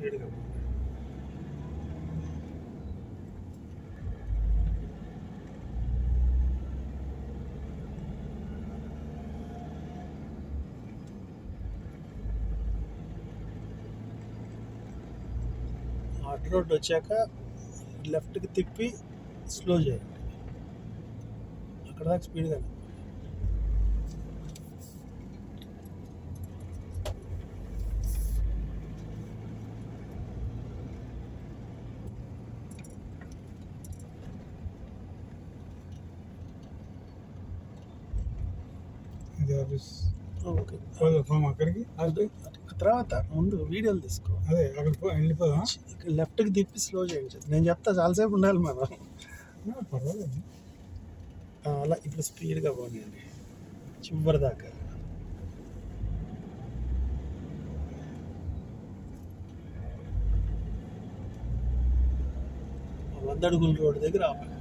స్పీడ్గా hot road వచ్చాక లెఫ్ట్కి తిప్పి స్లో చేయండి. అక్కడ దాకా స్పీడ్గా ఇది ఆఫీస్. ఓకే. అక్కడికి తర్వాత ముందు వీడియోలు తీసుకో. అదే అక్కడికి వెళ్ళిపోదాం. లెఫ్ట్కి తిప్పి స్లో చేయండి. నేను చెప్తా చాలాసేపు ఉండాలి మనం. పర్వాలేదు. అలా ఇప్పుడు స్పీడ్గా పోనీయండి చివరి దాకా. 100 అడుగుల రోడ్డు దగ్గర ఆపండి.